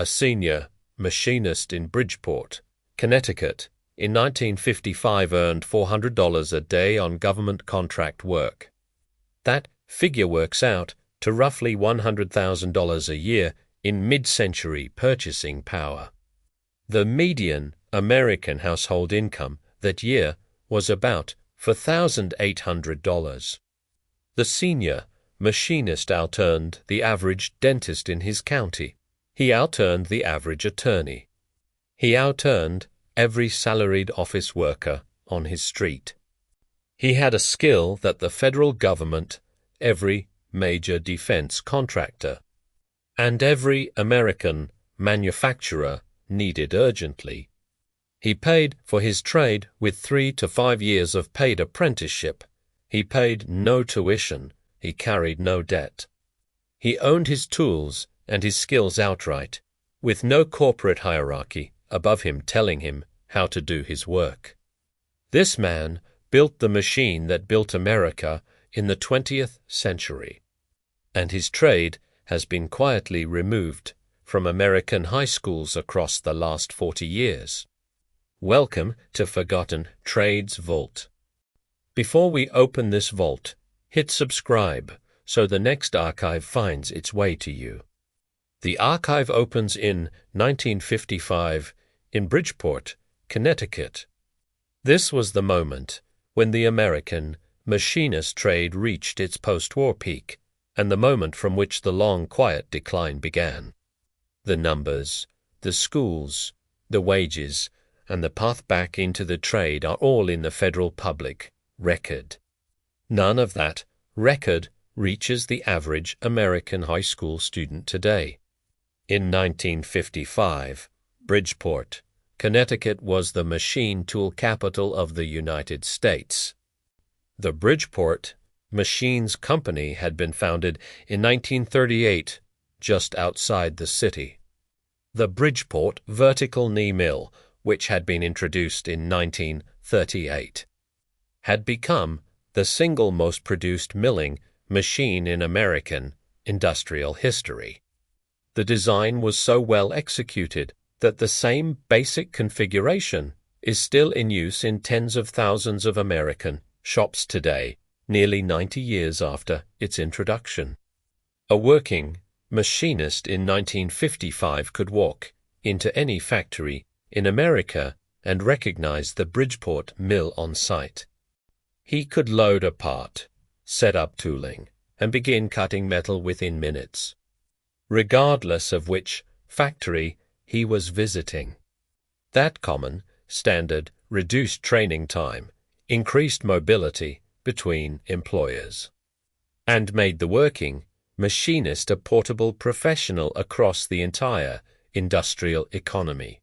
a senior machinist in Bridgeport, Connecticut, in 1955 earned $400 a day on government contract work. That figure works out to roughly $100,000 a year in mid-century purchasing power. The median American household income that year was about $4,800. The senior machinist outearned the average dentist in his county. He outearned the average attorney. He outearned every salaried office worker on his street. He had a skill that the federal government, every major defense contractor, and every American manufacturer needed urgently. He paid for his trade with 3 to 5 years of paid apprenticeship. He paid no tuition. He carried no debt. He owned his tools and his skills outright, with no corporate hierarchy above him telling him how to do his work. This man built the machine that built America in the 20th century, and his trade has been quietly removed from American high schools across the last 40 years. Welcome to Forgotten Trades Vault. Before we open this vault, hit subscribe so the next archive finds its way to you. The archive opens in 1955 in Bridgeport, Connecticut. This was the moment when the American machinist trade reached its post-war peak, and the moment from which the long, quiet decline began. The numbers, the schools, the wages, and the path back into the trade are all in the federal public record. None of that record reaches the average American high school student today. In 1955, Bridgeport, Connecticut was the machine tool capital of the United States. The Bridgeport Machines Company had been founded in 1938, just outside the city. The Bridgeport vertical knee mill, which had been introduced in 1938, had become the single most produced milling machine in American industrial history. The design was so well executed that the same basic configuration is still in use in tens of thousands of American shops today, nearly 90 years after its introduction. A working machinist in 1955 could walk into any factory in America and recognize the Bridgeport mill on site. He could load a part, set up tooling, and begin cutting metal within minutes, regardless of which factory he was visiting. That common, standard, reduced training time increased mobility between employers and made the working machinist a portable professional across the entire industrial economy.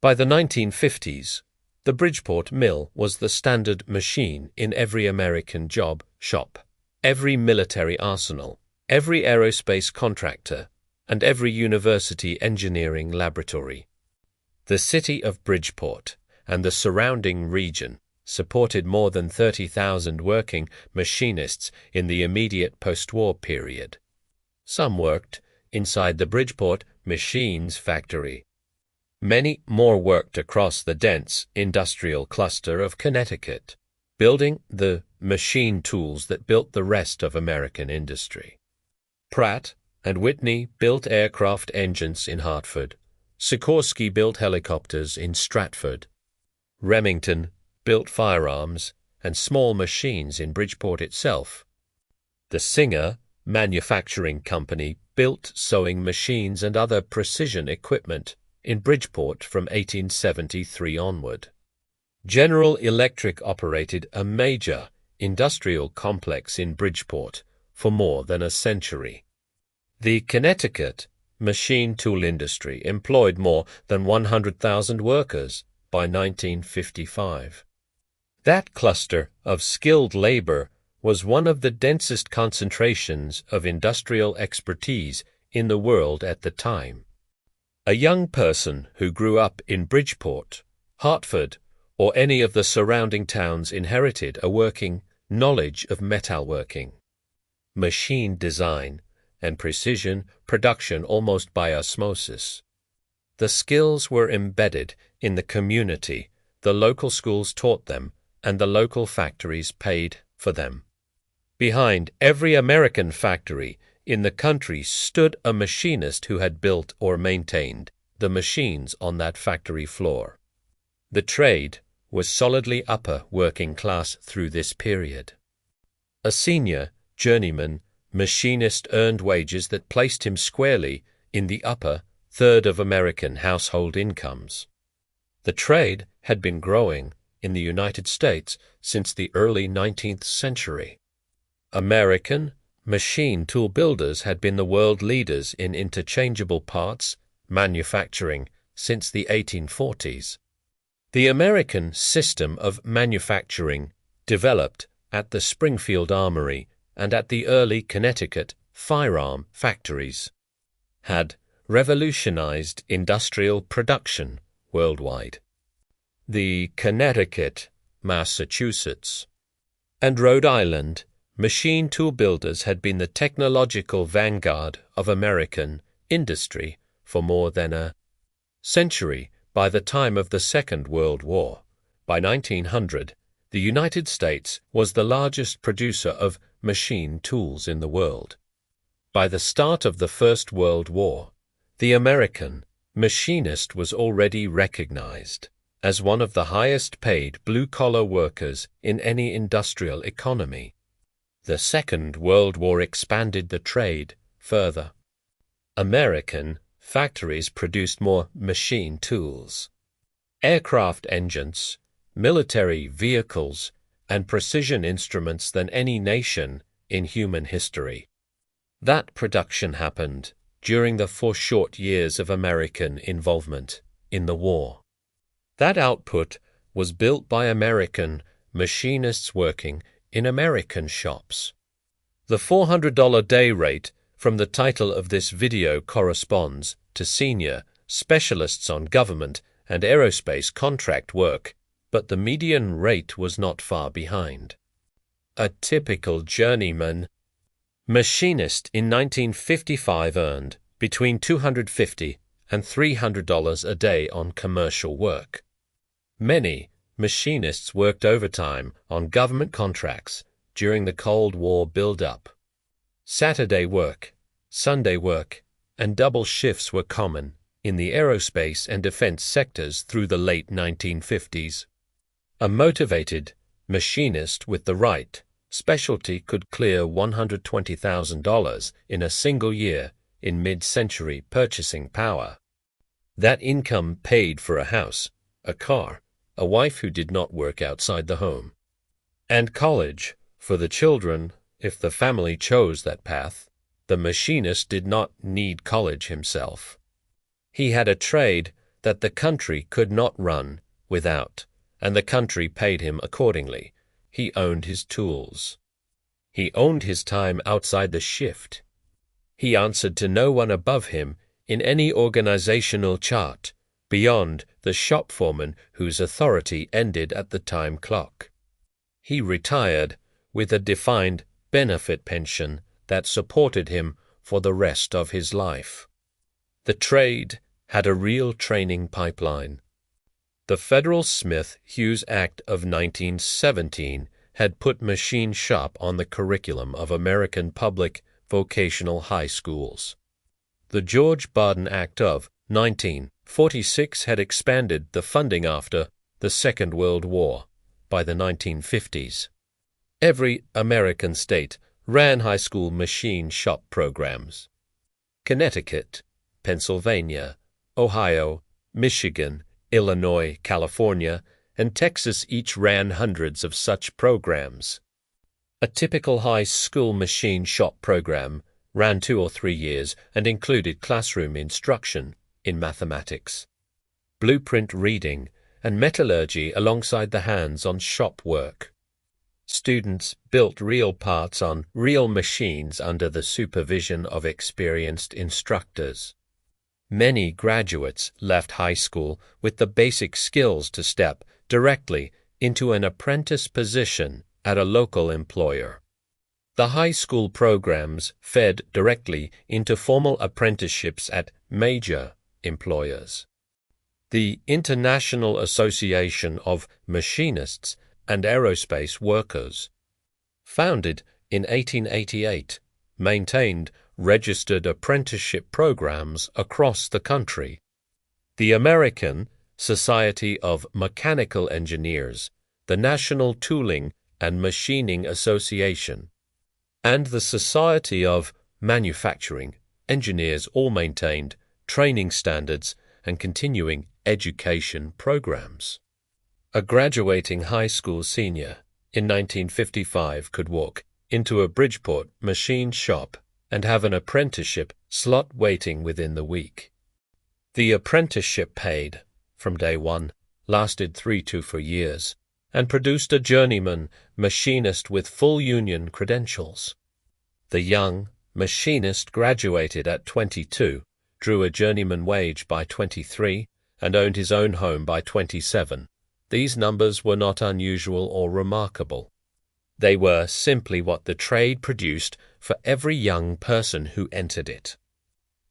By the 1950s, the Bridgeport mill was the standard machine in every American job shop, every military arsenal, every aerospace contractor, and every university engineering laboratory. The city of Bridgeport and the surrounding region supported more than 30,000 working machinists in the immediate post-war period. Some worked inside the Bridgeport Machines factory. Many more worked across the dense industrial cluster of Connecticut, building the machine tools that built the rest of American industry. Pratt and Whitney built aircraft engines in Hartford. Sikorsky built helicopters in Stratford. Remington built firearms and small machines in Bridgeport itself. The Singer Manufacturing Company built sewing machines and other precision equipment in Bridgeport from 1873 onward. General Electric operated a major industrial complex in Bridgeport for more than a century. The Connecticut machine tool industry employed more than 100,000 workers by 1955. That cluster of skilled labor was one of the densest concentrations of industrial expertise in the world at the time. A young person who grew up in Bridgeport, Hartford, or any of the surrounding towns inherited a working knowledge of metalworking, machine design, and precision production almost by osmosis. The skills were embedded in the community, the local schools taught them, and the local factories paid for them. Behind every American factory in the country stood a machinist who had built or maintained the machines on that factory floor. The trade was solidly upper working class through this period. A senior, journeyman, machinist earned wages that placed him squarely in the upper third of American household incomes. The trade had been growing in the United States since the early 19th century. American machine tool builders had been the world leaders in interchangeable parts manufacturing since the 1840s. The American system of manufacturing developed at the Springfield Armory and at the early Connecticut firearm factories, had revolutionized industrial production worldwide. The Connecticut, Massachusetts, and Rhode Island machine tool builders had been the technological vanguard of American industry for more than a century by the time of the Second World War. By 1900, the United States was the largest producer of machine tools in the world. By the start of the First World War, the American machinist was already recognized as one of the highest-paid blue-collar workers in any industrial economy. The Second World War expanded the trade further. American factories produced more machine tools, aircraft engines, military vehicles, and precision instruments than any nation in human history. That production happened during the 4 short years of American involvement in the war. That output was built by American machinists working in American shops. The $400 day rate from the title of this video corresponds to senior specialists on government and aerospace contract work, but the median rate was not far behind. A typical journeyman machinist in 1955 earned between $250 and $300 a day on commercial work. Many machinists worked overtime on government contracts during the Cold War build-up. Saturday work, Sunday work, and double shifts were common in the aerospace and defense sectors through the late 1950s. A motivated machinist with the right specialty could clear $120,000 in a single year in mid-century purchasing power. That income paid for a house, a car, a wife who did not work outside the home, and college for the children if the family chose that path. The machinist did not need college himself. He had a trade that the country could not run without, and the country paid him accordingly. He owned his tools. He owned his time outside the shift. He answered to no one above him in any organizational chart beyond the shop foreman whose authority ended at the time clock. He retired with a defined benefit pension that supported him for the rest of his life. The trade had a real training pipeline. The Federal Smith-Hughes Act of 1917 had put machine shop on the curriculum of American public vocational high schools. The George Barden Act of 1946 had expanded the funding after the Second World War by the 1950s. Every American state ran high school machine shop programs. Connecticut, Pennsylvania, Ohio, Michigan, Illinois, California, and Texas each ran hundreds of such programs. A typical high school machine shop program ran 2 or 3 years and included classroom instruction in mathematics, blueprint reading, and metallurgy alongside the hands-on shop work. Students built real parts on real machines under the supervision of experienced instructors. Many graduates left high school with the basic skills to step directly into an apprentice position at a local employer. The high school programs fed directly into formal apprenticeships at major employers. The International Association of Machinists and Aerospace Workers, founded in 1888, maintained registered apprenticeship programs across the country. The American Society of Mechanical Engineers, the National Tooling and Machining Association, and the Society of Manufacturing Engineers all maintained training standards and continuing education programs. A graduating high school senior in 1955 could walk into a Bridgeport machine shop and have an apprenticeship slot waiting within the week. The apprenticeship paid, from day one, lasted 3 to 4 years, and produced a journeyman machinist with full union credentials. The young machinist graduated at 22, drew a journeyman wage by 23, and owned his own home by 27. These numbers were not unusual or remarkable. They were simply what the trade produced for every young person who entered it.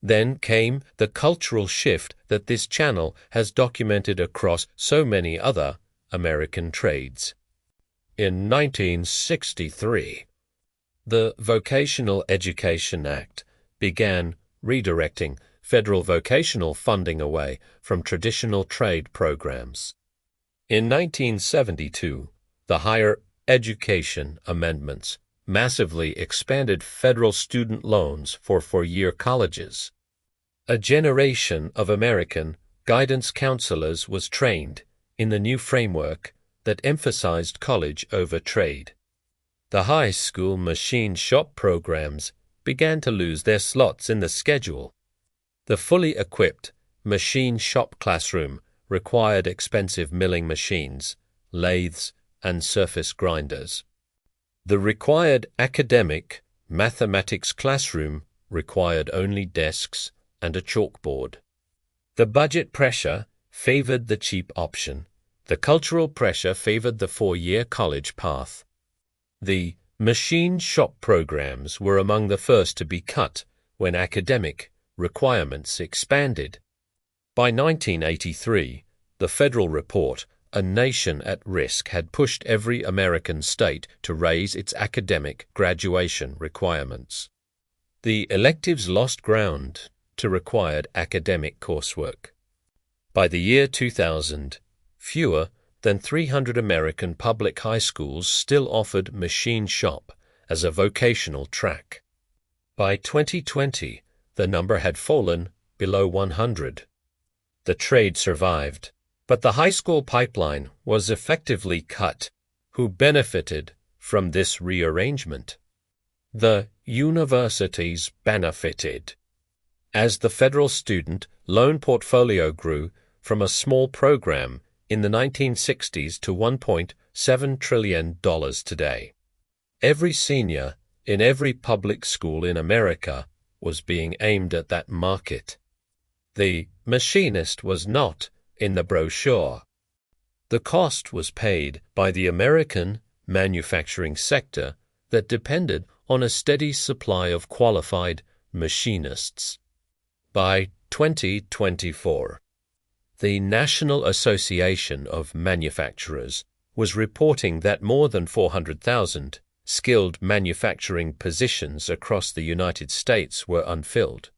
Then came the cultural shift that this channel has documented across so many other American trades. In 1963, the Vocational Education Act began redirecting federal vocational funding away from traditional trade programs. In 1972, the Higher Education Amendments massively expanded federal student loans for four-year colleges. A generation of American guidance counselors was trained in the new framework that emphasized college over trade. The high school machine shop programs began to lose their slots in the schedule. The fully equipped machine shop classroom required expensive milling machines, lathes, and surface grinders. The required academic mathematics classroom required only desks and a chalkboard. The budget pressure favored the cheap option. The cultural pressure favored the four-year college path. The machine shop programs were among the first to be cut when academic requirements expanded. By 1983, the federal report, A Nation at Risk, had pushed every American state to raise its academic graduation requirements. The electives lost ground to required academic coursework. By the year 2000, fewer than 300 American public high schools still offered machine shop as a vocational track. By 2020, the number had fallen below 100. The trade survived, but the high school pipeline was effectively cut. Who benefited from this rearrangement? The universities benefited. As the federal student loan portfolio grew from a small program in the 1960s to $1.7 trillion today, every senior in every public school in America was being aimed at that market. The machinist was not in the brochure. The cost was paid by the American manufacturing sector that depended on a steady supply of qualified machinists. By 2024, the National Association of Manufacturers was reporting that more than 400,000 skilled manufacturing positions across the United States were unfilled.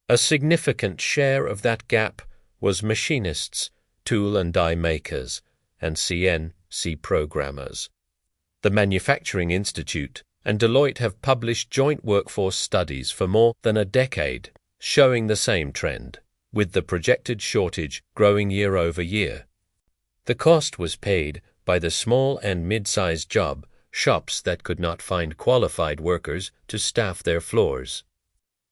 A significant share of that gap was machinists, tool and die makers, and CNC programmers. The Manufacturing Institute and Deloitte have published joint workforce studies for more than a decade showing the same trend, with the projected shortage growing year over year. The cost was paid by the small and mid-sized job shops that could not find qualified workers to staff their floors.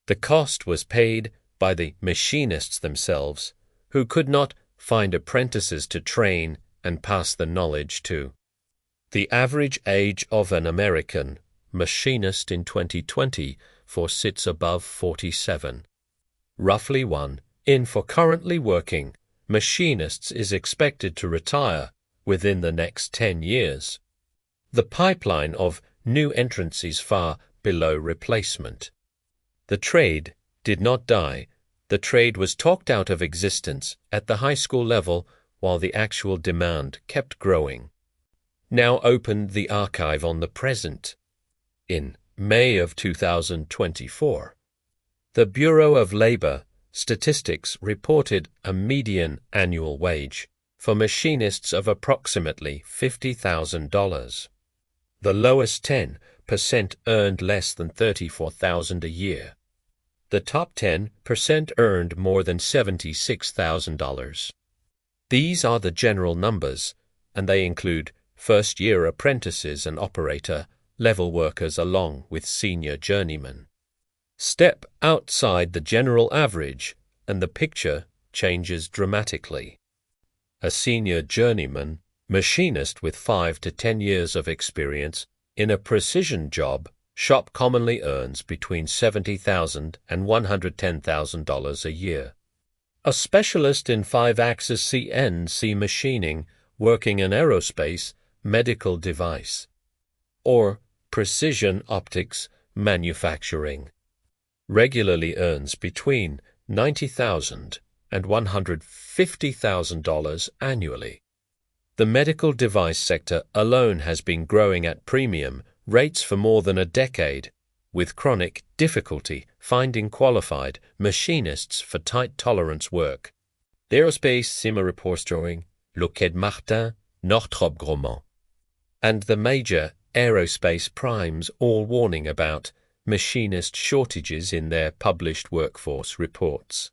The cost was paid by the machinists themselves, who could not find apprentices to train and pass the knowledge to. The average age of an American machinist in 2024 sits above 47. Roughly 1 in 4 currently working machinists is expected to retire within the next 10 years. The pipeline of new entrants is far below replacement. The trade did not die The trade was talked out of existence at the high school level while the actual demand kept growing. Now open the archive on the present. In May of 2024, the Bureau of Labor Statistics reported a median annual wage for machinists of approximately $50,000. The lowest 10% earned less than $34,000 a year. The top 10% earned more than $76,000. These are the general numbers, and they include first-year apprentices and operator-level workers along with senior journeymen. Step outside the general average, and the picture changes dramatically. A senior journeyman, machinist with 5 to 10 years of experience in a precision job shop commonly earns between $70,000 and $110,000 a year. A specialist in 5-axis CNC machining working in aerospace, medical device, or precision optics manufacturing regularly earns between $90,000 and $150,000 annually. The medical device sector alone has been growing at premium rates for more than a decade, with chronic difficulty finding qualified machinists for tight tolerance work. L'aerospace Sima reports drawing Lockheed Martin, Northrop Grumman, and the major aerospace primes all warning about machinist shortages in their published workforce reports.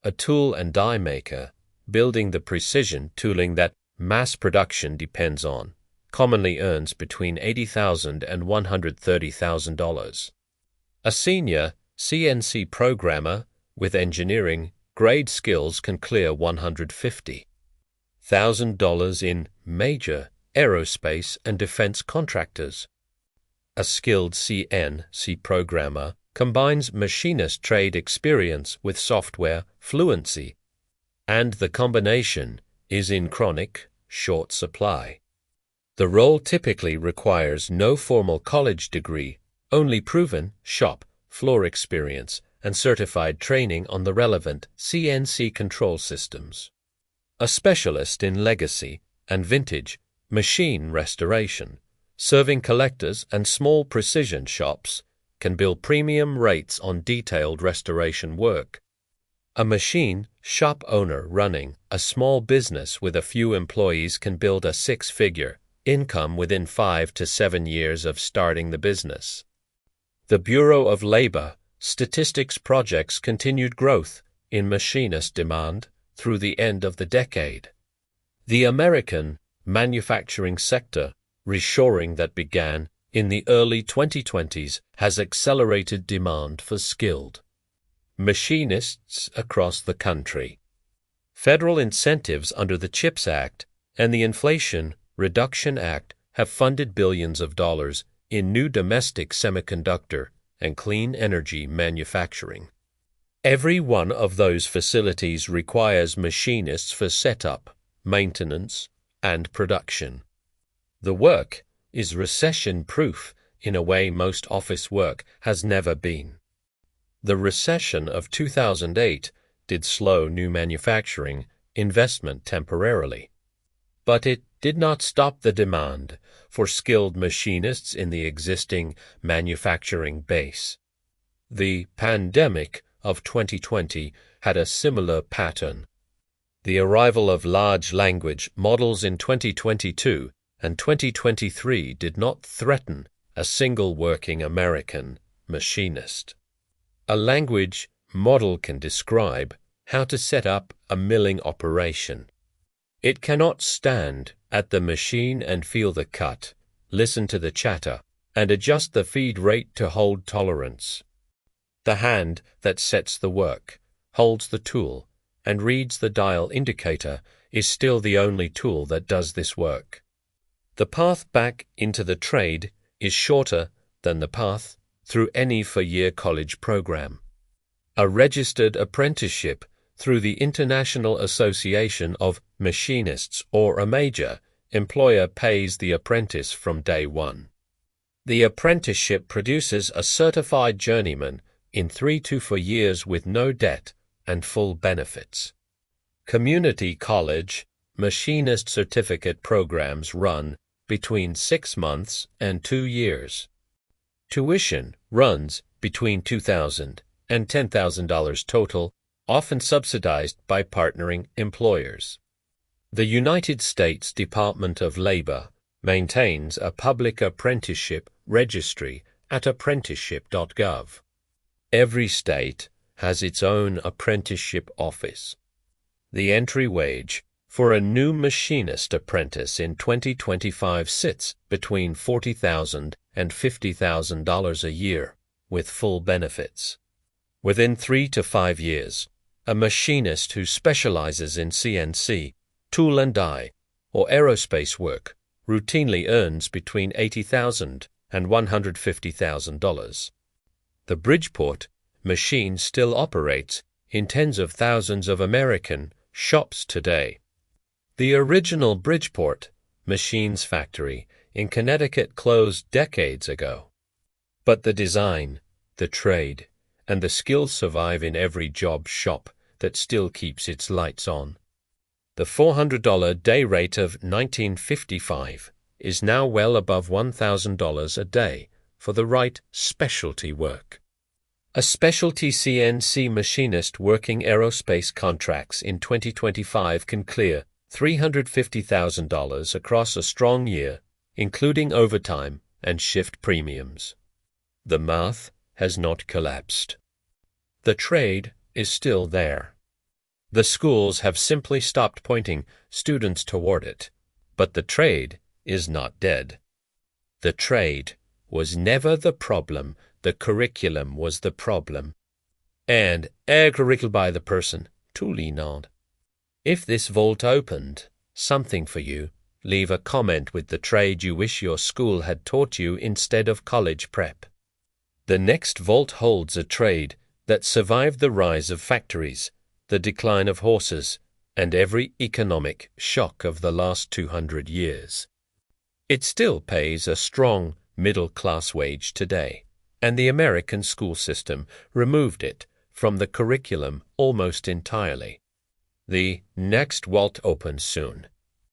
A tool and die maker building the precision tooling that mass production depends on commonly earns between $80,000 and $130,000. A senior CNC programmer with engineering grade skills can clear $150,000 in major aerospace and defense contractors. A skilled CNC programmer combines machinist trade experience with software fluency, and the combination is in chronic short supply. The role typically requires no formal college degree, only proven shop floor experience and certified training on the relevant CNC control systems. A specialist in legacy and vintage machine restoration, serving collectors and small precision shops, can bill premium rates on detailed restoration work. A machine shop owner running a small business with a few employees can build a 6-figure income within 5 to 7 years of starting the business. The Bureau of Labor Statistics projects continued growth in machinist demand through the end of the decade. The American manufacturing sector reshoring that began in the early 2020s has accelerated demand for skilled machinists across the country. Federal incentives under the CHIPS Act and the Inflation Reduction Act have funded billions of dollars in new domestic semiconductor and clean energy manufacturing. Every one of those facilities requires machinists for setup, maintenance, and production. The work is recession-proof in a way most office work has never been. The recession of 2008 did slow new manufacturing investment temporarily, but it did not stop the demand for skilled machinists in the existing manufacturing base. The pandemic of 2020 had a similar pattern. The arrival of large language models in 2022 and 2023 did not threaten a single working American machinist. A language model can describe how to set up a milling operation. It cannot stand at the machine and feel the cut, listen to the chatter, and adjust the feed rate to hold tolerance. The hand that sets the work, holds the tool, and reads the dial indicator is still the only tool that does this work. The path back into the trade is shorter than the path through any four-year college program. A registered apprenticeship through the International Association of Machinists or a major employer pays the apprentice from day one. The apprenticeship produces a certified journeyman in 3 to 4 years with no debt and full benefits. Community college machinist certificate programs run between 6 months and 2 years. Tuition runs between $2,000 and $10,000 total, often subsidized by partnering employers. The United States Department of Labor maintains a public apprenticeship registry at apprenticeship.gov. Every state has its own apprenticeship office. The entry wage for a new machinist apprentice in 2025 sits between $40,000 and $50,000 a year, with full benefits. Within 3 to 5 years, a machinist who specializes in CNC, tool and die, or aerospace work routinely earns between $80,000 and $150,000. The Bridgeport machine still operates in tens of thousands of American shops today. The original Bridgeport machines factory in Connecticut closed decades ago. But the design, the trade, and the skills survive in every job shop that still keeps its lights on. The $400 day rate of 1955 is now well above $1,000 a day for the right specialty work. A specialty CNC machinist working aerospace contracts in 2025 can clear $350,000 across a strong year, including overtime and shift premiums. The math has not collapsed. The trade is still there. The schools have simply stopped pointing students toward it, but the trade is not dead. The trade was never the problem, the curriculum was the problem. And curriculum by the person, truly not. If this vault opened something for you, leave a comment with the trade you wish your school had taught you instead of college prep. The next vault holds a trade that survived the rise of factories, the decline of horses, and every economic shock of the last 200 years. It still pays a strong middle-class wage today, and the American school system removed it from the curriculum almost entirely. The next vault opens soon,